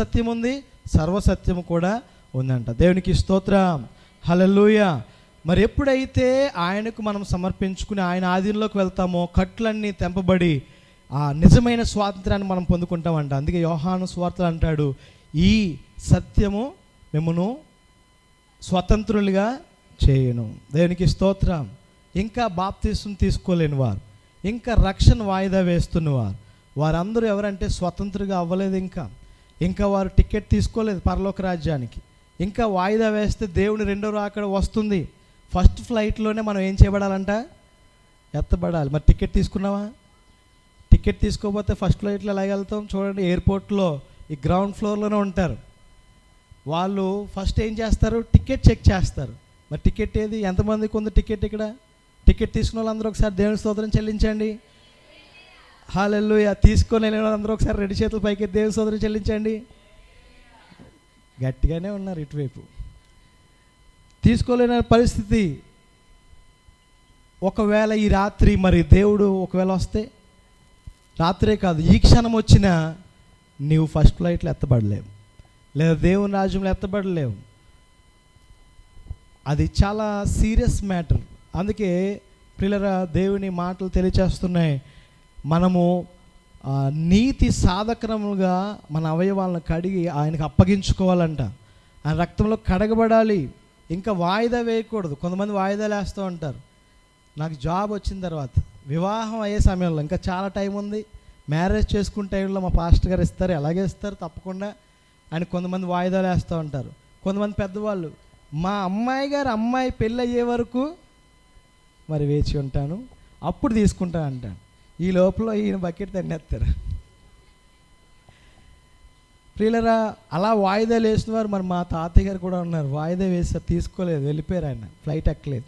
సత్యం ఉంది, సర్వసత్యము కూడా ఉందంట. దేవునికి స్తోత్రం, హల్లెలూయా. మరి ఎప్పుడైతే ఆయనకు మనం సమర్పించుకుని ఆయన ఆధీనంలోకి వెళ్తామో కట్లన్నీ తెంపబడి ఆ నిజమైన స్వాతంత్రాన్ని మనం పొందుకుంటామంట. అందుకే యోహాను సువార్తలు అంటాడు, ఈ సత్యము మిమ్మును స్వతంత్రులుగా చేయును. దేవునికి స్తోత్రం. ఇంకా బాప్తిసం తీసుకోలేని వారు, ఇంకా రక్షణ వాయిదా వేస్తున్నవారు, వారందరూ ఎవరంటే స్వతంత్రులుగా అవ్వలేదు. ఇంకా వారు టికెట్ తీసుకోలేదు పరలోక రాజ్యానికి. ఇంకా వాయిదా వేస్తే దేవుని రెండో రాకడ వస్తుంది. ఫస్ట్ ఫ్లైట్లోనే మనం ఏం చేయబడాలంట? ఎత్తబడాలి. మరి టికెట్ తీసుకున్నావా? టికెట్ తీసుకోకపోతే ఫస్ట్ ఫ్లైట్లో ఎలా వెళ్తాం? చూడండి, ఎయిర్పోర్ట్లో ఈ గ్రౌండ్ ఫ్లోర్లోనే ఉంటారు వాళ్ళు. ఫస్ట్ ఏం చేస్తారు? టికెట్ చెక్ చేస్తారు. మరి టికెట్ ఏది? ఎంతమందికి ఉంది టికెట్ ఇక్కడ? టికెట్ తీసుకున్న వాళ్ళందరూ ఒకసారి దేవుని స్తోత్రం చెల్లించండి. హల్లెలూయా. తీసుకొని వెళ్ళిన వాళ్ళందరూ ఒకసారి రెండు చేతుల పైకి దేవుని స్తోత్రం చెల్లించండి. గట్టిగానే ఉన్నారు ఇటువైపు. తీసుకోలేని పరిస్థితి. ఒకవేళ ఈ రాత్రి మరి దేవుడు ఒకవేళ వస్తే, రాత్రే కాదు ఈ క్షణం వచ్చినా నీవు ఫస్ట్ ఫ్లైట్లో ఎత్తబడలేవు, లేదా దేవుని రాజ్యంలో ఎత్తబడలేవు. అది చాలా సీరియస్ మ్యాటర్. అందుకే ప్రియులారా, దేవుని మాటలు తెలియచేస్తున్నాయి, మనము నీతి సాధకములుగా మన అవయవాలను కడిగి ఆయనకు అప్పగించుకోవాలంట. ఆయన రక్తంలో కడగబడాలి. ఇంకా వాయిదా వేయకూడదు. కొంతమంది వాయిదాలు వేస్తూ ఉంటారు. నాకు జాబ్ వచ్చిన తర్వాత, వివాహం అయ్యే సమయంలో ఇంకా చాలా టైం ఉంది, మ్యారేజ్ చేసుకునే టైంలో మా పాస్టర్ గారు ఇస్తారు, ఎలాగే ఇస్తారు తప్పకుండా అని కొంతమంది వాయిదాలు వేస్తూ ఉంటారు. కొంతమంది పెద్దవాళ్ళు, మా అమ్మాయి పెళ్ళి అయ్యే వరకు మరి వేచి ఉంటాను, అప్పుడు తీసుకుంటాను అంటాను. ఈ లోపల ఈయన బకెట్ తన్నేస్తారు. ప్రియులరా, అలా వాయిదాలు వేసిన వారు మరి మా తాతయ్య గారు కూడా ఉన్నారు. వాయిదా వేసారు, తీసుకోలేదు, వెళ్ళిపోయారు. ఆయన ఫ్లైట్ ఎక్కలేదు.